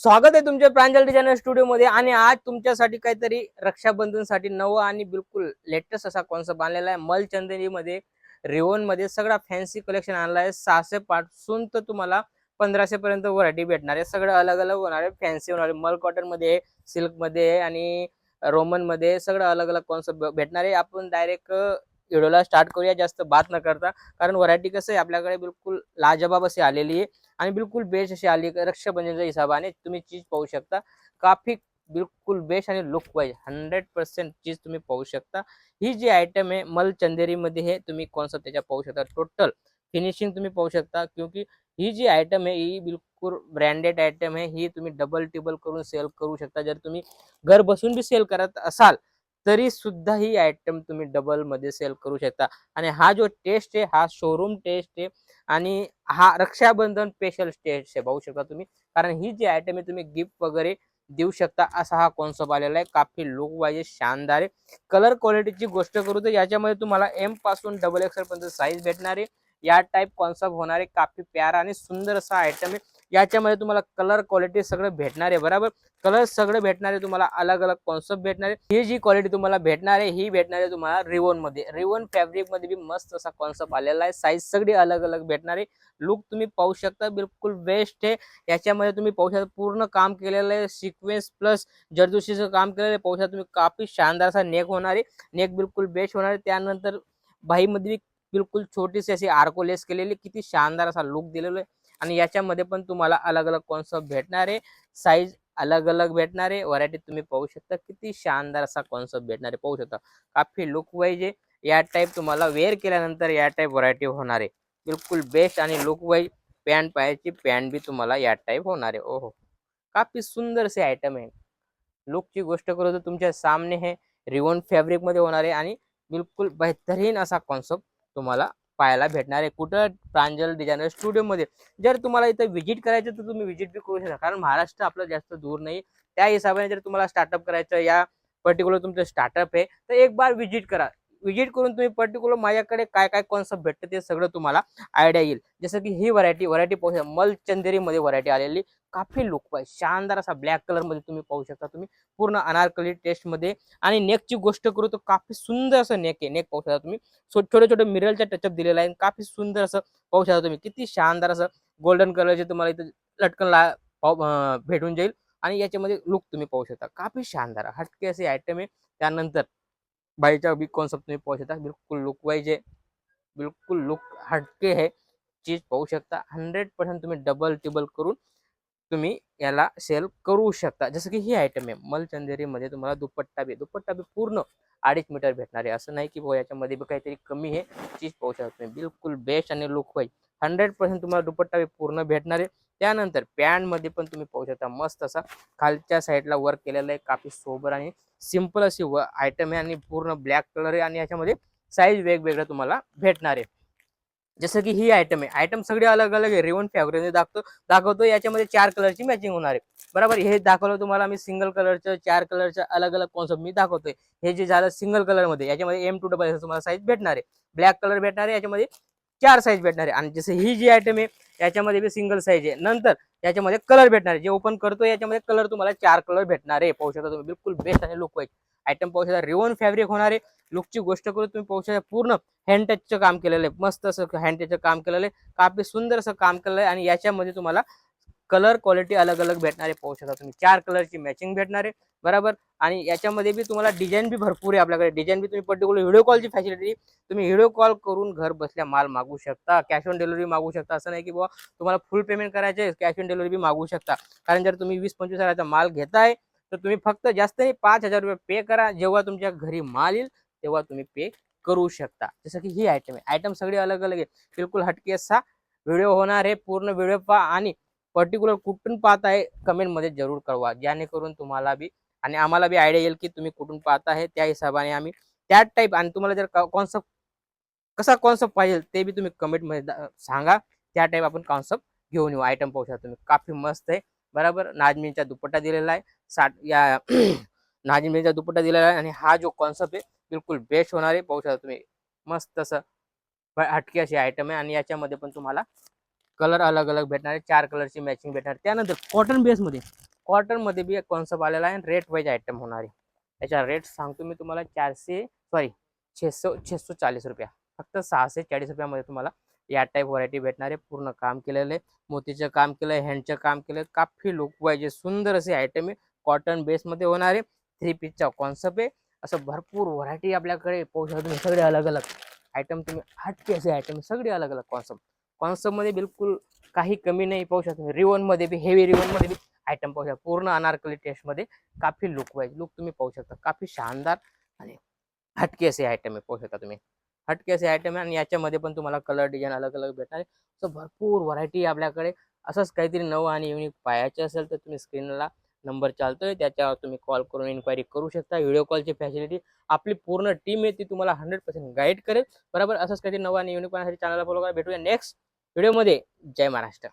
स्वागत आहे तुमच्या प्रांजल डिझायनर स्टुडिओ मध्ये। आणि आज तुमच्यासाठी काहीतरी रक्षाबंधनसाठी नवं आणि बिलकुल लेटेस्ट असा कॉन्सेप्ट आणलेला आहे। मल चंदेरी मध्ये, रिओन मध्ये सगळा फॅन्सी कलेक्शन आणला आहे। 600 पासून तर तुम्हाला 1500 पर्यंत व्हरायटी भेटणार आहे। सगळं अलग अलग होणार आहे, फॅन्सी होणार आहे। मल कॉटन मध्ये, सिल्क मध्ये आणि रोमन मध्ये सगळं अलग अलग कॉन्सेप्ट भेटणार आहे। आपण डायरेक्ट व्हिडिओला स्टार्ट करूया जास्त बात न करता, कारण व्हरायटी कसं आहे आपल्याकडे बिलकुल लाजवाब अशी आलेली आहे आणि बिलकुल बेस्ट अशी आली। रक्षाबंधनच्या हिशोबाने तुम्ही चीज पाहू शकता, काफी बिलकुल बेस्ट आणि लुक वाईज 100% चीज तुम्ही पाहू शकता। ही जी आयटम आहे मल चंदेरी मध्ये हे तुम्ही कॉन्सेप्ट त्याच्या पाहू शकता। टोटल फिनिशिंग तुम्ही पाहू शकता, क्योंकि ही जी आयटम आहे ही बिलकुल ब्रँडेड आयटम आहे। ही तुम्ही डबल टिबल करून सेल करू शकता। जर तुम्ही घर बसून भी सेल करत असाल तरी सुद्धा ही आयटम तुम्ही डबल मध्ये सेल करू शकता। आणि हा जो टेस्ट आहे हा शोरूम टेस्ट आहे आणि हा रक्षाबंधन स्पेशल टेस्ट आहे पाहू शकता तुम्ही। कारण ही जी आयटम आहे तुम्ही गिफ्ट वगैरे देऊ शकता असा हा कॉन्सेप्ट आलेला आहे। काफी लुक वाईज शानदार आहे। कलर क्वालिटीची गोष्ट करू तर याच्यामध्ये तुम्हाला एम पासून डबल एक्सएल पर्यंत साईज भेटणार आहे। या टाइप कॉन्सेप्ट होणार आहे। काफी प्यारा आणि सुंदर असा आयटम आहे। याच्यामध्ये तुम्हाला कलर क्वालिटी सगळं भेटणार आहे, बरोबर। कलर सगळे भेटणार आहे तुम्हाला, अलग अलग कॉन्सेप्ट भेटणार आहे। ही जी क्वालिटी तुम्हाला भेटणार आहे ही भेटणार आहे तुम्हाला रिवॉन मध्ये। रिवॉन फॅब्रिक मध्ये भी मस्त असा कॉन्सेप्ट आलेला आहे। साईज सगळी अलग अलग भेटणार आहे। लुक तुम्ही पाहू शकता बिलकुल बेस्ट आहे। याच्यामध्ये तुम्ही पाहू शकता पूर्ण काम केलेलं आहे, सिक्वेन्स प्लस जरदोशीचं काम केलेलं आहे। पाहू शकता तुम्ही, काफी शानदार असा नेक होणार आहे। नेक बिलकुल बेस्ट होणार आहे। त्यानंतर बाहीमध्ये बिलकुल छोटीशी अशी आर्कोलेस केलेली, किती शानदार असा लुक दिलेला आहे। आणि याच्यामध्ये पण तुम्हाला अलग अलग कॉन्सेप्ट भेटणार आहे, साईज अलग अलग भेटणार आहे। व्हरायटी तुम्ही पाहू शकता, किती शानदार असा कॉन्सेप्ट भेटणार आहे पाहू शकता। काफी लुक वाईज आहे। या टाइप तुम्हाला वेअर केल्यानंतर या टाइप व्हरायटी होणार आहे, बिलकुल बेस्ट आणि लुक वाईज। पॅन्ट पाहायची, पॅन्ट भी तुम्हाला या टाइप होणार आहे। ओहो, काफी सुंदर से आयटम आहे। लुकची गोष्ट करू तर तुमच्या सामने हे रिवॉन फॅब्रिक मध्ये होणार आहे आणि बिलकुल बेहतरीन असा कॉन्सेप्ट तुम्हाला पाहायला भेटणार आहे कुठं, प्रांजल डिझायनर स्टुडिओ मध्ये। जर तुम्हाला इथं व्हिजिट करायचं तर तुम्ही व्हिजिट भी करू शकता, कारण महाराष्ट्र आपलं जास्त दूर नाही। त्या हिशोबाने जर तुम्हाला स्टार्टअप करायचं, या पर्टिक्युलर तुमचं स्टार्टअप आहे, तर एक बार व्हिजिट करा। व्हिजिट करून तुम्ही पर्टिक्युलर माझ्याकडे काय काय कॉन्सेप्ट भेटतं ते सगळं तुम्हाला आयडिया येईल। जसं की ही व्हरायटी पाहू शकता, मल चंदेरी मध्ये व्हरायटी आलेली, काफी लुक पाहिजे शानदार असा ब्लॅक कलर मध्ये तुम्ही पाहू शकता। तुम्ही पूर्ण अनारकली टेस्ट मध्ये। आणि नेकची गोष्ट करू तर काफी सुंदर असं नेक आहे। नेक पाहू शकता तुम्ही, छोटे छोटे मिररचा टचअप दिलेला आहे। काफी सुंदर असं पाहू शकता तुम्ही, किती शानदार असं गोल्डन कलरचे तुम्हाला इथं लटकन भेटून जाईल। आणि याच्यामध्ये लुक तुम्ही पाहू शकता, काफी शानदार हटके असे आयटम आहे। त्यानंतर बाईचा बिग कॉन्सेप्ट तुम्ही पाहू शकता, बिलकुल लुक वाईज आहे, बिलकुल लुक हटके है। चीज पाहू शकता 100% तुम्ही डबल टिबल करून तुम्ही याला सेल करू शकता। जसं की ही आयटम आहे मल चंदेरी मध्ये, तुम्हाला दुपट्टा बी पूर्ण 2.5 मीटर भेटणार आहे। असं नाही की भाऊ याच्यामध्ये बी काहीतरी कमी आहे। चीज पाहू शकता तुम्ही, बिलकुल बेस्ट आणि लुक वाईज 100% तुम्हाला दुपट्टा बी पूर्ण भेटणार आहे। त्यानंतर पॅन्ट मध्ये पण तुम्ही पाहू शकता मस्त असा खालच्या साईडला वर्क केलेलं आहे, काफी सोबर आणि सिंपल अशी आयटम आहे। आणि पूर्ण ब्लॅक कलर आहे आणि याच्यामध्ये साईज वेगवेगळं तुम्हाला भेटणार आहे। जसं की ही आयटम आहे, आयटम सगळे अलग अलग आहे। रिवॉन फॅब्रिक दाखवतो याच्यामध्ये 4 कलरची मॅचिंग होणार आहे, बरोबर। हे दाखवलं तुम्हाला मी सिंगल कलरचं, 4 कलरचं अलग अलग कॉन्सेप्ट मी दाखवतोय। हे जे झालं सिंगल कलर मध्ये, याच्यामध्ये एम टू डबल तुम्हाला साईज भेटणार आहे। ब्लॅक कलर भेटणार आहे, याच्यामध्ये 4 साईज भेटणार आहे। आणि जसं ही जी आयटम आहे याच्यामध्ये बी सिंगल साईज आहे। नंतर याच्यामध्ये कलर भेटणार आहे, जे ओपन करतो याच्यामध्ये कलर तुम्हाला 4 कलर भेटणार आहे। पाहू शकता तुम्ही, बिलकुल बेस्ट आणि लुक वाईज आयटम पाहू शकता। रिवॉन फॅब्रिक होणार आहे। लुकची गोष्ट करू तुम्ही पाहू शकता, पूर्ण हँड टचचं काम केलेलं आहे, मस्त असं हँड टचचं काम केलेलं आहे, काफी सुंदर असं काम केलेलं आहे। आणि याच्यामध्ये तुम्हाला कलर क्वालिटी अलग अलग भेटणार आहे। पाहू शकता तुम्ही 4 कलरची मॅचिंग भेटणार आहे, बरोबर। आणि याच्यामध्ये बी तुम्हाला डिझाईन बी भरपूर आहे आपल्याकडे। डिझाईन बी तुम्ही पर्टिक्युलर व्हिडिओ कॉलची फॅसिलिटी, तुम्ही व्हिडिओ कॉल करून घर बसल्या माल मागू शकता। कॅश ऑन डिलिव्हरी मागू शकता, असं नाही की बाबा तुम्हाला फुल पेमेंट करायचे, कॅश ऑन डिलिव्हरी बी मागू शकता। कारण जर तुम्ही 20-25 हजाराचा माल घेताय तर तुम्ही फक्त जास्त नाही 5,000 रुपये पे करा, जेव्हा तुमच्या घरी माल येईल तेव्हा तुम्ही पे करू शकता। जसं की ही आयटम आहे, आयटम सगळे अलग अलग आहे, बिलकुल हटके असा व्हिडिओ होणार आहे। पूर्ण व्हिडिओ पहा आणि पर्टिक्युलर कुठून पाहताय कमेंट मध्ये जरूर कळवा, जेणेकरून तुम्हाला बी आणि आम्हाला बी आयडिया येईल की तुम्ही कुठून पाहताय। त्या हिशोबाने आम्ही त्या टाईप, आणि तुम्हाला जर कॉन्सेप्ट कसा कॉन्सेप्ट पाहिजे ते बी तुम्ही कमेंट मध्ये सांगा, त्या टाईप आपण कॉन्सेप्ट घेऊन येऊ। आयटम पाहू शकता तुम्ही, काफी मस्त आहे, बरोबर। नाजमीनचा दुपट्टा दिलेला आहे, 60 या नाजमीनचा दुपट्टा दिलेला आहे। आणि हा जो कॉन्सेप्ट आहे बिलकुल बेस्ट होणार आहे। पाहू शकता तुम्ही, मस्त असं हटके अशी आयटम आहे। आणि याच्यामध्ये पण तुम्हाला कलर अलग अलग भेटणार आहे, 4 कलरची मॅचिंग भेटणार। त्यानंतर कॉटन बेस मध्ये कॉटन मध्ये बी कॉन्सेप्ट आलेला आहे, रेट वाईज आयटम होणार आहे. त्याचा रेट सांगतो मी तुम्हाला 640 रुपया, फक्त 640 रुपयामध्ये तुम्हाला या टाईप व्हरायटी भेटणार आहे. पूर्ण काम केलेलं आहे, मोतीचं काम केलंय, हँडचं काम केलंय, काफी लुक पाहिजे, सुंदर असे आयटम आहे. कॉटन बेस मध्ये होणार आहे, 3 पीसचा कॉन्सेप्ट आहे. असं भरपूर व्हरायटी आपल्याकडे पाहू शकता तुम्ही, सगळे अलग अलग आयटम, तुम्ही हटके असे आयटम, सगळे अलग अलग कॉन्सेप्ट मध्ये बिलकुल काही कमी नाही. पाहू शकता रिवॉन मध्ये बी, हेवी रिवॉन मध्ये बी आयटम पाहू शकता. पूर्ण अनारकली टेस्ट मध्ये काफी लुक वाईज लुक तुम्ही पाहू शकता, काफी शानदार आणि हटके असे आयटम आहे. पाहू शकता तुम्ही, हटके असे आयटम आहे. आणि याच्यामध्ये पण तुम्हाला कलर डिझाईन अलग अलग भेटणार आहे. सो भरपूर व्हरायटी आपल्याकडे. असंच काहीतरी नवं आणि युनिक पाहायचे असेल तर तुम्ही स्क्रीनला नंबर चालतोय, त्याच्यावर तुम्ही कॉल करून इन्क्वायरी करू शकता. व्हिडिओ कॉलची फॅसिलिटी आपली पूर्ण टीम आहे, ती तुम्हाला 100% गाईड करेल. बरोबर, असंच काहीतरी नवं आणि युनिक पाहण्यासाठी चॅनलला फॉलो करा. भेटूया नेक्स्ट व्हिडिओमध्ये. जय महाराष्ट्र.